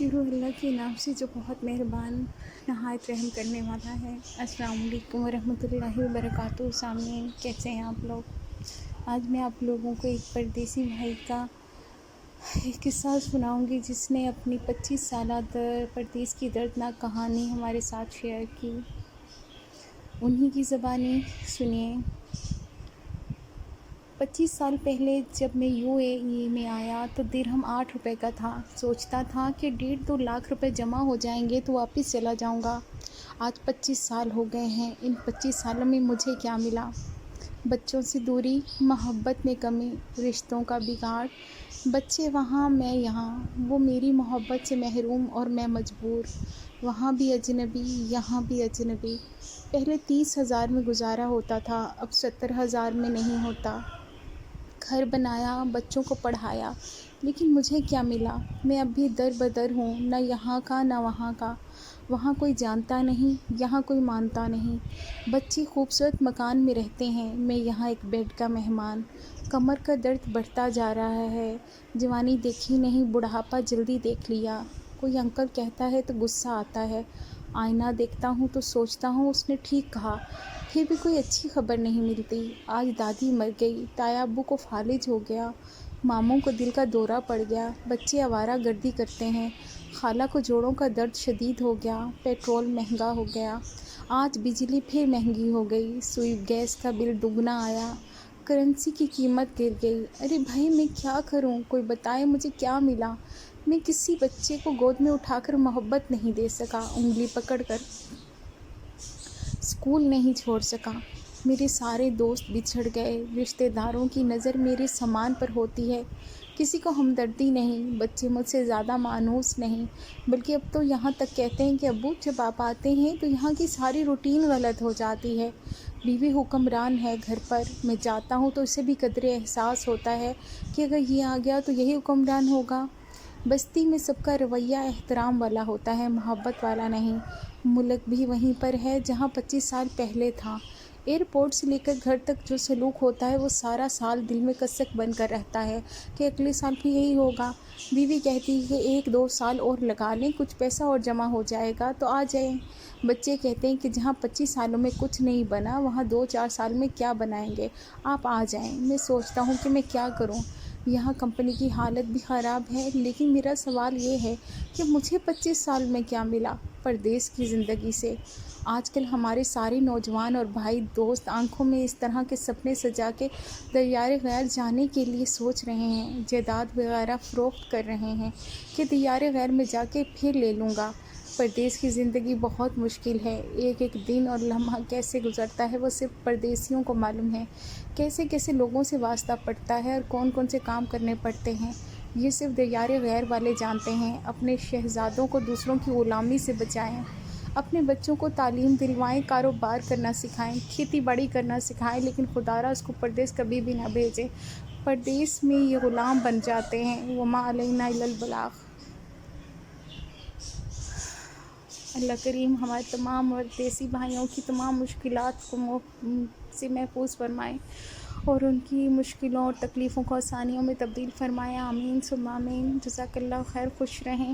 شروع اللہ کے نام سے جو بہت مہربان نہایت رحم کرنے والا ہے۔ السلام علیکم ورحمۃ اللہ وبرکاتہ۔ سامعین، کیسے ہیں آپ لوگ؟ آج میں آپ لوگوں کو ایک پردیسی بھائی کا ایک قصہ سناؤں گی جس نے اپنی 25 سالہ پردیس کی دردناک کہانی ہمارے ساتھ شیئر کی۔ انہی کی زبانی سنیے۔ 25 سال پہلے جب میں UAE میں آیا تو درہم 8 روپے کا تھا۔ سوچتا تھا کہ 1.5-2 لاکھ روپے جمع ہو جائیں گے تو واپس چلا جاؤں گا۔ آج 25 سال ہو گئے ہیں۔ ان 25 سالوں میں مجھے کیا ملا؟ بچوں سے دوری، محبت میں کمی، رشتوں کا بگاڑ، بچے وہاں میں یہاں، وہ میری محبت سے محروم اور میں مجبور، وہاں بھی اجنبی یہاں بھی اجنبی۔ پہلے 30,000 میں گزارا ہوتا تھا، اب 70,000 میں نہیں ہوتا۔ گھر بنایا، بچوں کو پڑھایا، لیکن مجھے کیا ملا؟ میں اب بھی در بدر ہوں، نہ یہاں کا نہ وہاں کا۔ وہاں کوئی جانتا نہیں، یہاں کوئی مانتا نہیں۔ بچے خوبصورت مکان میں رہتے ہیں، میں یہاں ایک بیڈ کا مہمان۔ کمر کا درد بڑھتا جا رہا ہے۔ جوانی دیکھی نہیں، بڑھاپا جلدی دیکھ لیا۔ کوئی انکل کہتا ہے تو غصہ آتا ہے۔ آئینہ دیکھتا ہوں تو سوچتا ہوں اس نے ٹھیک کہا۔ پھر بھی کوئی اچھی خبر نہیں ملتی۔ آج دادی مر گئی، تایا ابو کو فالج ہو گیا، ماموں کو دل کا دورہ پڑ گیا، بچے آوارہ گردی کرتے ہیں، خالہ کو جوڑوں کا درد شدید ہو گیا، پیٹرول مہنگا ہو گیا، آج بجلی پھر مہنگی ہو گئی، سوئٹ گیس کا بل دگنا آیا، کرنسی کی قیمت گر گئی۔ ارے بھائی میں کیا کروں؟ کوئی بتائے مجھے کیا ملا؟ میں کسی بچے کو گود میں اٹھا کر محبت نہیں دے سکا، انگلی پکڑ کر اسکول نہیں چھوڑ سکا۔ میرے سارے دوست بچھڑ گئے، رشتہ داروں کی نظر میرے سامان پر ہوتی ہے، کسی کو ہمدردی نہیں، بچے مجھ سے زیادہ مانوس نہیں، بلکہ اب تو یہاں تک کہتے ہیں کہ ابو جب آپ آتے ہیں تو یہاں کی ساری روٹین غلط ہو جاتی ہے۔ بیوی حکمران ہے گھر پر، میں جاتا ہوں تو اسے بھی قدرے احساس ہوتا ہے کہ اگر یہ آ گیا تو یہی حکمران ہوگا۔ بستی میں سب کا رویہ احترام والا ہوتا ہے، محبت والا نہیں۔ ملک بھی وہیں پر ہے جہاں 25 سال پہلے تھا۔ ایئرپورٹ سے لے کر گھر تک جو سلوک ہوتا ہے وہ سارا سال دل میں کسک بن کر رہتا ہے کہ اگلے سال بھی یہی ہوگا۔ بیوی کہتی ہے کہ 1-2 سال اور لگا لیں، کچھ پیسہ اور جمع ہو جائے گا تو آ جائیں۔ بچے کہتے ہیں کہ جہاں 25 سالوں میں کچھ نہیں بنا وہاں 2-4 سال میں کیا بنائیں گے، آپ آ جائیں۔ میں سوچتا ہوں کہ میں کیا کروں؟ یہاں کمپنی کی حالت بھی خراب ہے، لیکن میرا سوال یہ ہے کہ مجھے 25 سال میں کیا ملا پردیس کی زندگی سے؟ آج کل ہمارے سارے نوجوان اور بھائی دوست آنکھوں میں اس طرح کے سپنے سجا کے دیار غیر جانے کے لیے سوچ رہے ہیں، جائیداد وغیرہ فروخت کر رہے ہیں کہ دیار غیر میں جا کے پھر لے لوں گا۔ پردیس کی زندگی بہت مشکل ہے، ایک ایک دن اور لمحہ کیسے گزرتا ہے وہ صرف پردیسیوں کو معلوم ہے۔ کیسے کیسے لوگوں سے واسطہ پڑتا ہے اور کون کون سے کام کرنے پڑتے ہیں، یہ صرف دیار غیر والے جانتے ہیں۔ اپنے شہزادوں کو دوسروں کی غلامی سے بچائیں، اپنے بچوں کو تعلیم دلوائیں، کاروبار کرنا سکھائیں، کھیتی باڑی کرنا سکھائیں، لیکن خدا را اس کو پردیس کبھی بھی نہ بھیجیں۔ پردیس میں یہ غلام بن جاتے ہیں۔ وما علینا الا البلاغ۔ اللہ کریم ہمارے تمام پردیسی بھائیوں کی تمام مشکلات کو سے محفوظ فرمائیں اور ان کی مشکلوں اور تکلیفوں کو آسانیوں میں تبدیل فرمائیں۔ آمین ثم آمین۔ جزاک اللہ خیر، خوش رہیں۔